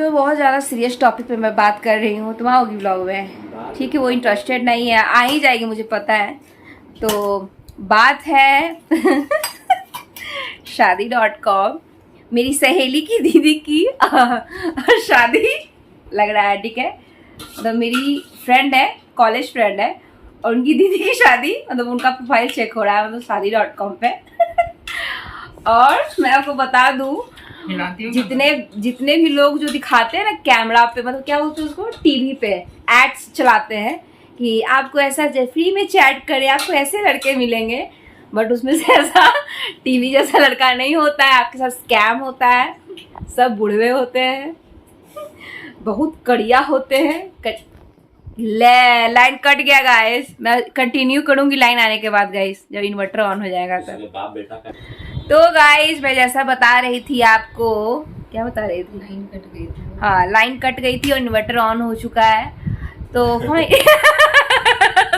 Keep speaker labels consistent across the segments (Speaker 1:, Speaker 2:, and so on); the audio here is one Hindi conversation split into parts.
Speaker 1: जो बहुत ज़्यादा सीरियस टॉपिक पे मैं बात कर रही हूँ, तुम आओगी ब्लॉग में? ठीक है, वो इंटरेस्टेड नहीं है, आ ही जाएगी मुझे पता है। तो बात है शादी.com, मेरी सहेली की दीदी की शादी लग रहा है, ठीक है। मतलब मेरी फ्रेंड है, कॉलेज फ्रेंड है, और उनकी दीदी की शादी, मतलब उनका प्रोफाइल चेक हो रहा है मतलब शादी.com पे। और मैं आपको बता दूं, जितने भी लोग जो दिखाते हैं ना कैमरा पे, मतलब क्या बोलते हैं उसको, टीवी पे एड्स चलाते हैं कि आपको ऐसा फ्री में चैट करे, आपको ऐसे लड़के मिलेंगे, बट उसमें से ऐसा टीवी जैसा लड़का नहीं होता है, आपके साथ स्कैम होता है। सब बुढ़वे होते हैं, बहुत कड़िया होते हैं। लाइन कट गया गाइस, मैं कंटिन्यू करूंगी लाइन आने के बाद गाइस, जब इन्वर्टर ऑन हो जाएगा तब। तो गाइस मैं जैसा बता रही थी आपको, क्या बता रही थी, लाइन कट गई थी। हाँ, लाइन कट गई थी और इन्वर्टर ऑन हो चुका है। तो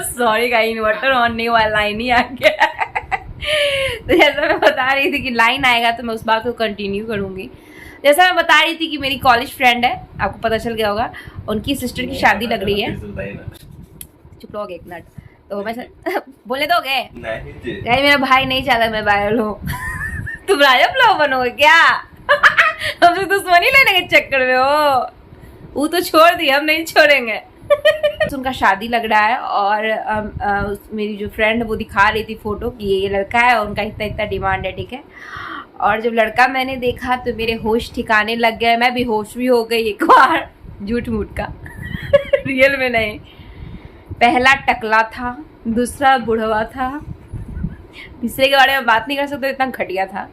Speaker 1: सॉरी गाइस, इन्वर्टर ऑन नहीं हुआ, लाइन ही आ गया। तो जैसा मैं बता रही थी कि लाइन आएगा तो मैं उस बात को कंटिन्यू करूंगी। जैसा मैं बता रही थी कि मेरी कॉलेज फ्रेंड है, आपको पता चल गया होगा, उनकी सिस्टर की शादी लग रही है। चुप रहोगे एक मिनट, तो मैं बोले दोगे? नहीं, मेरा भाई नहीं चाहता मैं वायरल हूँ। तुम राजा फ्लो बनोगे क्या? हमसे दुश्मनी लेने के चक्कर में हो? वो तो छोड़ दी, हम नहीं छोड़ेंगे। उनका शादी लग रहा है और मेरी जो फ्रेंड है वो दिखा रही थी फोटो कि ये लड़का है और उनका इतना इतना डिमांड है, ठीक है। और जब लड़का मैंने देखा तो मेरे होश ठिकाने लग गए, मैं बेहोश भी हो गई एक बार, झूठ मूठ का। रियल में नहीं। पहला टकला था, दूसरा बुढ़वा था, तीसरे के बारे में बात नहीं कर सकते, इतना घटिया था।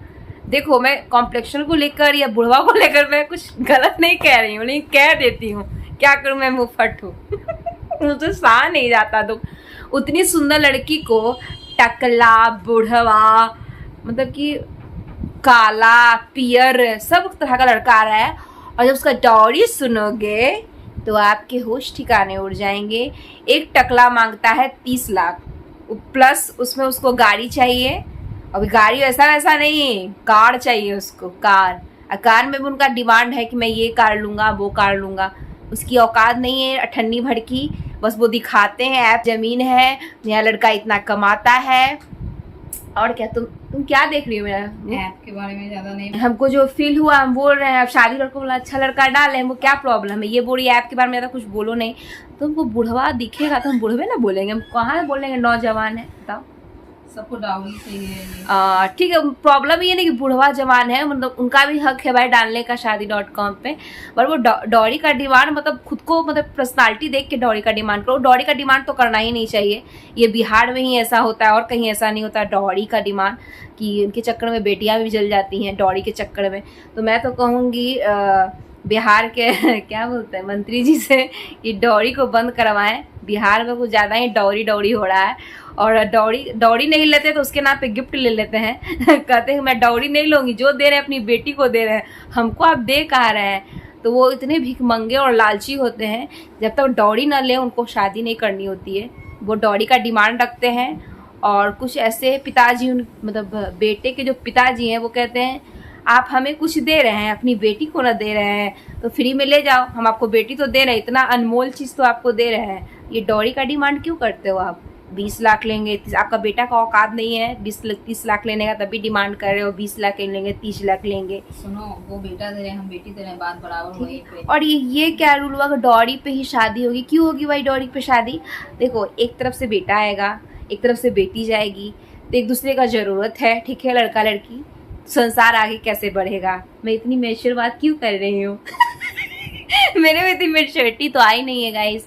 Speaker 1: देखो, मैं कॉम्प्लेक्शन को लेकर या बुढ़वा को लेकर मैं कुछ गलत नहीं कह रही हूँ, नहीं कह देती हूँ, क्या करूँ, मैं मुफट हूँ। मुझे सहा नहीं जाता। तो उतनी सुंदर लड़की को टकला, बुढ़वा, मतलब कि काला, पियर, सब तरह का लड़का आ रहा है, और जब उसका डॉरी सुनोगे तो आपके होश ठिकाने उड़ जाएंगे। एक टकला मांगता है 30 लाख, प्लस उसमें उसको गाड़ी चाहिए। अभी गाड़ी वैसा नहीं, कार चाहिए उसको, कार। और कार में भी उनका डिमांड है कि मैं ये कार लूँगा, वो कार लूँगा। उसकी औकात नहीं है अठन्नी भर की, बस वो दिखाते हैं ऐप जमीन है, मेरा लड़का इतना कमाता है। और क्या, तुम क्या देख रही हो? मेरा ऐप के बारे में ज्यादा नहीं, हमको जो फील हुआ हम बोल रहे हैं। अब शादी लड़कों बोला अच्छा लड़का डाले, वो क्या प्रॉब्लम है? ये बोली ऐप के बारे में ज्यादा कुछ बोलो नहीं। तुमको बुढ़वा दिखेगा तो हम बुढ़वे ना बोलेंगे, हम कहाँ बोलेंगे नौजवान है? बताओ, सबको डाउरी चाहिए। ठीक है, प्रॉब्लम ये नहीं कि बुढ़वा जवान है, मतलब उनका भी हक है भाई डालने का शादी.com पे, पर वो डॉरी का डिमांड, मतलब खुद को, मतलब पर्सनालिटी देख के डॉरी का डिमांड करो। डॉरी का डिमांड तो करना ही नहीं चाहिए, ये बिहार में ही ऐसा होता है और कहीं ऐसा नहीं होता डॉरी का डिमांड, कि उनके चक्कर में बेटियां भी जल जाती हैं डॉरी के चक्कर में। तो मैं तो कहूँगी बिहार के क्या बोलते हैं मंत्री जी से कि डॉरी को बंद करवाएं। बिहार में कुछ ज़्यादा ही डॉरी हो रहा है, और डॉरी नहीं लेते तो उसके नाम पे गिफ्ट ले लेते हैं। कहते हैं मैं डॉरी नहीं लूँगी, जो दे रहे हैं अपनी बेटी को दे रहे हैं, हमको आप दे कहाँ रहे हैं? तो वो इतने भिखमंगे और लालची होते हैं, जब तक डॉरी ना ले उनको शादी नहीं करनी होती है। वो डॉरी का डिमांड रखते हैं। और कुछ ऐसे पिताजी, मतलब बेटे के जो पिताजी हैं, वो कहते हैं आप हमें कुछ दे रहे हैं, अपनी बेटी को ना दे रहे हैं तो फ्री में ले जाओ, हम आपको बेटी तो दे रहे हैं, इतना अनमोल चीज़ तो आपको दे रहे हैं, ये डॉरी का डिमांड क्यों करते हो आप? 20 लाख लेंगे, आपका बेटा का औकात नहीं है 30 लाख लेने का, तभी डिमांड कर रहे हो 20 लाख लेंगे, 30 लाख लेंगे।
Speaker 2: सुनो, वो बेटा दे रहे हैं, हम बेटी दे रहे हैं, बात बराबर वही पे।
Speaker 1: और ये क्या रूल हुआ कि डॉरी पे ही शादी होगी? क्यों होगी भाई डॉरी पे शादी? देखो, एक तरफ से बेटा आएगा, एक तरफ से बेटी जाएगी, तो एक दूसरे का ज़रूरत है, ठीक है, लड़का लड़की, संसार आगे कैसे बढ़ेगा? मैं इतनी मैच्योर बात क्यों कर रही हूँ? मेरे में इतनी मैच्योरिटी तो आई नहीं है गाइस,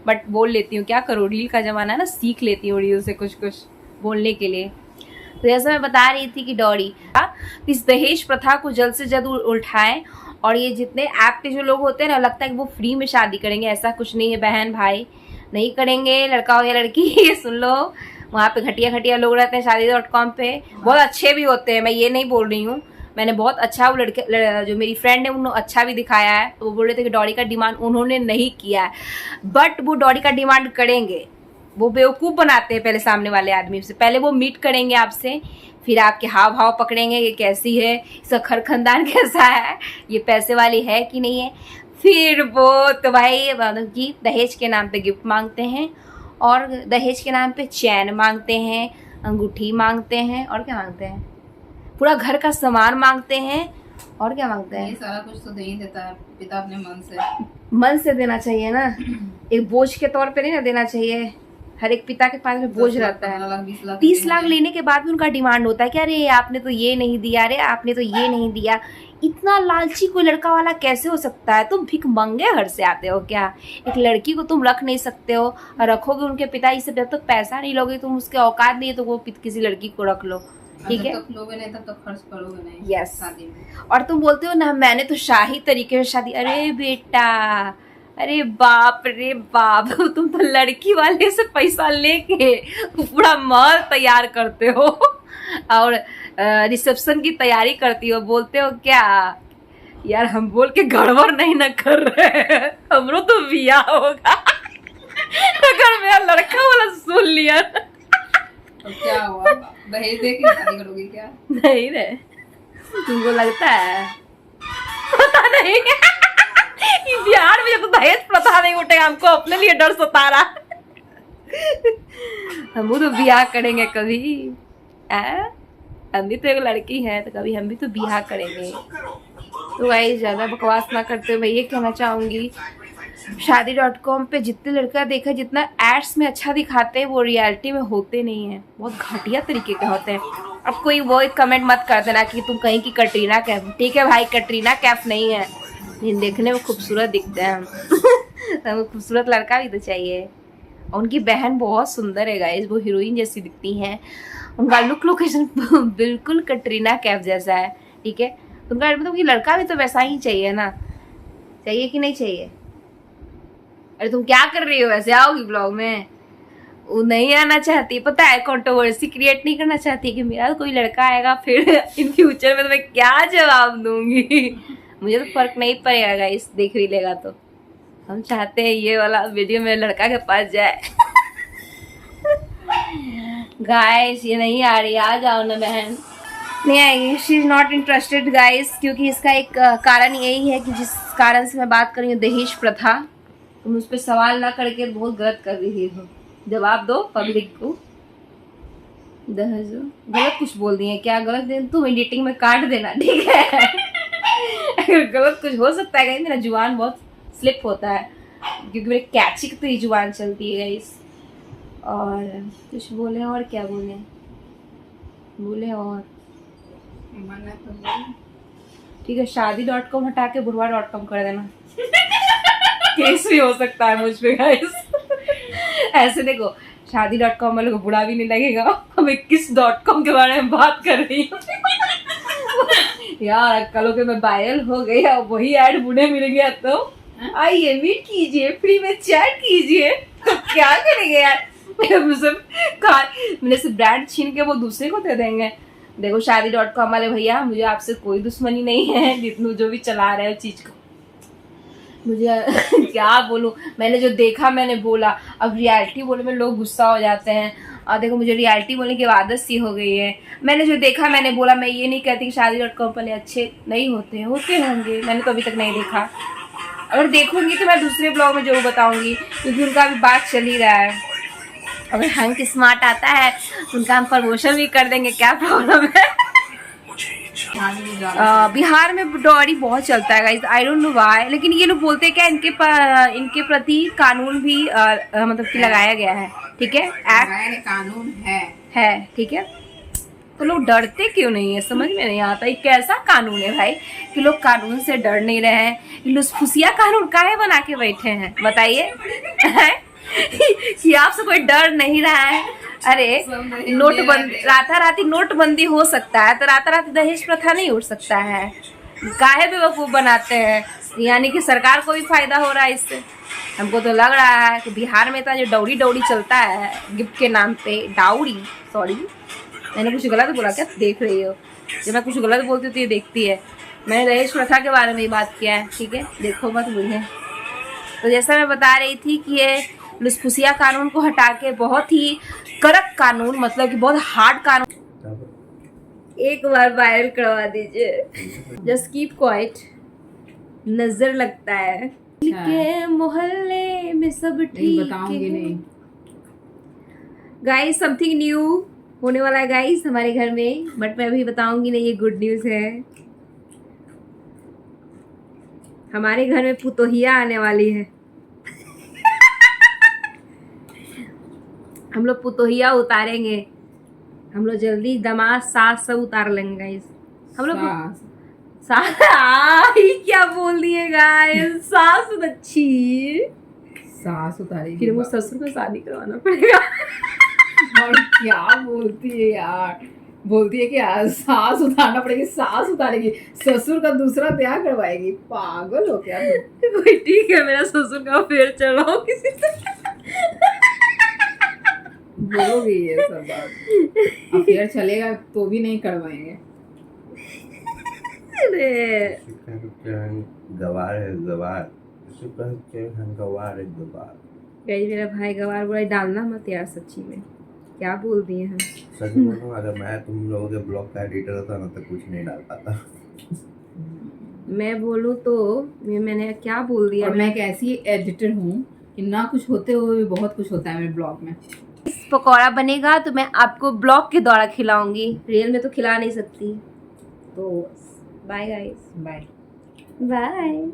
Speaker 1: बट बोल लेती हूँ, क्या करूँ, रील का ज़माना है ना, सीख लेती हूँ रील से कुछ कुछ बोलने के लिए। तो जैसा मैं बता रही थी कि डॉरी, इस दहेज प्रथा को जल्द से जल्द उठाएं। और ये जितने ऐप पे जो लोग होते हैं ना, लगता है कि वो फ्री में शादी करेंगे, ऐसा कुछ नहीं है बहन भाई, नहीं करेंगे, लड़का हो या लड़की। ये सुन लो, वहाँ पे घटिया लोग रहते हैं शादी.com पे, बहुत अच्छे भी होते हैं, मैं ये नहीं बोल रही हूँ। मैंने बहुत अच्छा, वो जो मेरी फ्रेंड है उन्होंने अच्छा भी दिखाया है। तो वो बोल रहे थे कि डॉरी का डिमांड उन्होंने नहीं किया है, बट वो डॉरी का डिमांड करेंगे। वो बेवकूफ़ बनाते हैं पहले सामने वाले आदमी से, पहले वो मीट करेंगे आपसे, फिर आपके हाव भाव पकड़ेंगे, ये कैसी है, इसका घर खानदान कैसा है, ये पैसे वाली है कि नहीं है, फिर वो तो भाई मतलब कि दहेज के नाम पे गिफ्ट मांगते हैं और दहेज के नाम पे चैन मांगते हैं, अंगूठी मांगते हैं और क्या मांगते हैं, पूरा घर का सामान मांगते हैं और क्या मांगते हैं।
Speaker 2: ये सारा कुछ तो दे ही देता है पिता अपने मन
Speaker 1: से देना चाहिए ना, एक बोझ के तौर पे नहीं ना देना चाहिए। हर एक पिता के पास में बोझ रहता है। 30 लाख लेने के बाद भी उनका डिमांड होता है कि अरे आपने तो ये नहीं दिया, अरे आपने तो ये नहीं दिया। इतना लालची कोई लड़का वाला कैसे हो सकता है? तुम भिख मंगे घर से आते हो क्या? एक लड़की को तुम रख नहीं सकते हो और रखोगे उनके पिताजी से, जब तक पैसा नहीं लोगे तुम, उसके औकात नहीं है तो वो किसी लड़की को रख लो, ठीक है?
Speaker 2: तब लोगे नहीं तब तक खर्च करोगे नहीं।
Speaker 1: यस।
Speaker 2: शादी में
Speaker 1: और तुम बोलते हो ना मैंने तो शाही तरीके से शादी, अरे बेटा, अरे बाप रे बाप, तुम तो लड़की वाले से पैसा लेके पूरा महल तैयार करते हो और रिसेप्शन की तैयारी करती हो। बोलते हो क्या यार हम बोल के गड़बड़ नहीं ना कर रहे, हमरो तो बियाह होगा अगर मेरा लड़का वाला सुन लिया
Speaker 2: तो क्या हुआ? दहेज दे के शादी करोगी क्या?
Speaker 1: नहीं रे, तुमको लगता है? पता नहीं बिहार में जब तो दहेज प्रथा नहीं उठे, हमको अपने लिए डर सता रहा। हम तो बियाह करेंगे कभी, हम भी तो एक लड़की है तो कभी हम भी तो बियाह करेंगे। तो भाई ज्यादा बकवास ना करते हुए मैं ये कहना चाहूंगी, शादी.com पे जितने लड़का देखा, जितना एड्स में अच्छा दिखाते हैं वो रियलिटी में होते नहीं है, बहुत घटिया तरीके के होते हैं। अब कोई वो एक कमेंट मत कर देना कि तुम कहीं की कटरीना कैफ, ठीक है भाई कटरीना कैफ नहीं है, देखने में खूबसूरत दिखते हैं हम खूबसूरत लड़का भी तो चाहिए। और उनकी बहन बहुत सुंदर है गाइस, वो हीरोइन जैसी दिखती हैं, उनका लुक लोकेशन बिल्कुल कटरीना कैफ जैसा है, ठीक है? उनका मतलब कि लड़का भी तो वैसा ही चाहिए ना, चाहिए कि नहीं चाहिए? अरे तुम क्या कर रही हो? वैसे आओगी ब्लॉग में? वो नहीं आना चाहती, पता है, कंट्रोवर्सी क्रिएट नहीं करना चाहती कि मेरा कोई लड़का आएगा फिर इन फ्यूचर में तो मैं क्या जवाब दूंगी। मुझे तो फर्क नहीं पड़ेगा गाइस, देख भी लेगा तो। हम चाहते हैं ये वाला वीडियो मेरे लड़का के पास जाए गाइस ये नहीं आ रही, आ जाओ ना बहन। नहीं आएगी, she is not interested guys, क्योंकि इसका एक कारण यही है कि जिस कारण से मैं बात कर रही हूँ दहेज प्रथा, तुम उस पर सवाल ना करके बहुत गलत कर रही हो। जवाब दो पब्लिक को। दहेज गलत कुछ बोल दिए क्या? गलत दिन तुम एडिटिंग में काट देना, ठीक है? अगर गलत कुछ हो सकता है, मेरा जुबान बहुत स्लिप होता है क्योंकि मेरे कैची की तो ये जुबान चलती है गाइस। और कुछ बोले और क्या बोले और ठीक है, शादी.com हटा के बुढ़वा.com कर देना केस भी हो सकता है मुझ पे गाइस। ऐसे देखो, शादी.com वालों को बुरा भी नहीं लगेगा, हम 21.com के बारे में बात कर रही हूँ यार कल के मैं वायरल हो गई और वही ऐड बुढ़े मिल गया तो आइए मीट कीजिए, फ्री में चैट कीजिए, तो क्या करेंगे यार? मैंने से ब्रांड छीन के वो दूसरे को दे देंगे। देखो शादी.com वाले भैया, मुझे आपसे कोई दुश्मनी नहीं है, जितने जो भी चला रहे हो चीज को, मुझे क्या बोलूं, मैंने जो देखा मैंने बोला। अब रियलिटी बोलने में लोग गुस्सा हो जाते हैं, और देखो मुझे रियलिटी बोलने की आदत सी हो गई है। मैंने जो देखा मैंने बोला। मैं ये नहीं कहती कि शादी.com वाले अच्छे नहीं होते होंगे, मैंने तो अभी तक नहीं देखा। अगर देखूंगी तो मैं दूसरे ब्लॉग में जरूर बताऊंगी, क्योंकि उनका अभी बात चल ही रहा है। अगर हैंक स्मार्ट आता है उनका हम प्रमोशन भी कर देंगे, क्या प्रॉब्लम है? बिहार में डॉरी बहुत चलता है guys, I don't know why, लेकिन ये लोग बोलते हैं क्या इनके प्रति कानून भी मतलब कि लगाया गया है, ठीक है? एक्ट
Speaker 2: कानून
Speaker 1: है, ठीक है? तो लोग डरते क्यों नहीं है, समझ में नहीं आता। ये कैसा कानून है भाई कि लोग कानून से डर नहीं रहे हैं? लुसफुसिया कानून काहे बना के बैठे हैं बताइए कि आपसे कोई डर नहीं रहा है। अरे नोटबंदी, राताराती नोटबंदी हो सकता है तो राताराती दहेज प्रथा नहीं उठ सकता है? काहे बेवकूफ बनाते हैं? यानी कि सरकार को भी फायदा हो रहा है इससे। हमको तो लग रहा है कि बिहार में इतना जो डौरी चलता है गिफ्ट के नाम पे, डाउरी, सॉरी मैंने कुछ गलत बोला क्या? देख रही हो, जब मैं कुछ गलत बोलती हूँ तो ये देखती है। मैंने दहेज प्रथा के बारे में ही बात किया है, ठीक है? देखो मत मुझे। तो जैसा मैं बता रही थी कि ये लुसफुसिया कानून को हटा के बहुत ही कड़क कानून, मतलब कि बहुत हार्ड कानून एक बार वायरल करवा दीजिए। Just keep quiet. नजर लगता है के मोहल्ले में सब ठीक
Speaker 2: बताऊंगी नहीं।
Speaker 1: गाइस समथिंग न्यू होने वाला है गाइस हमारे घर में, बट मैं अभी बताऊंगी नहीं, ये गुड न्यूज है। हमारे घर में पुतोहिया आने वाली है। हम लोग पुतोहिया उतारेंगे, हम लोग जल्दी दामाद सास सब उतार लेंगे गाइस। हम लोग ये क्या बोल दिए गाइस, सास अच्छी,
Speaker 2: सास उतारेगी।
Speaker 1: फिर वो ससुर को शादी करवाना पड़ेगा।
Speaker 2: और क्या बोलती है यार, बोलती है कि सास उतारना पड़ेगी, सास उतारेगी, ससुर का दूसरा ब्याह करवाएगी। पागल हो क्या तुम?
Speaker 1: कोई ठीक है, मेरा ससुर का फिर चलाओ किसी से।
Speaker 2: बोलोगी ये सब बात, अफेयर चलेगा तो भी नहीं करवाएंगे।
Speaker 1: अरे
Speaker 3: गवार है गवार, गवार है गवार।
Speaker 1: गाइस मेरा भाई गवार बुराई डालना मत यार, सच्ची में क्या बोल दिए हम।
Speaker 3: सच बोलूं, अगर मैं तुम लोगों के ब्लॉग का एडिटर होता ना तो कुछ नहीं डाल पाता।
Speaker 1: मैं बोलूं तो मैंने क्या बोल दिया।
Speaker 2: और मैं एक ऐसी एडिटर हूँ कि ना कुछ होते हुए भी बहुत कुछ होता है मेरे ब्लॉग में।
Speaker 1: पकौड़ा बनेगा तो मैं आपको ब्लॉग के द्वारा खिलाऊंगी, रियल में तो खिला नहीं सकती। तो बाय गाइस,
Speaker 2: बाय।
Speaker 1: बाय।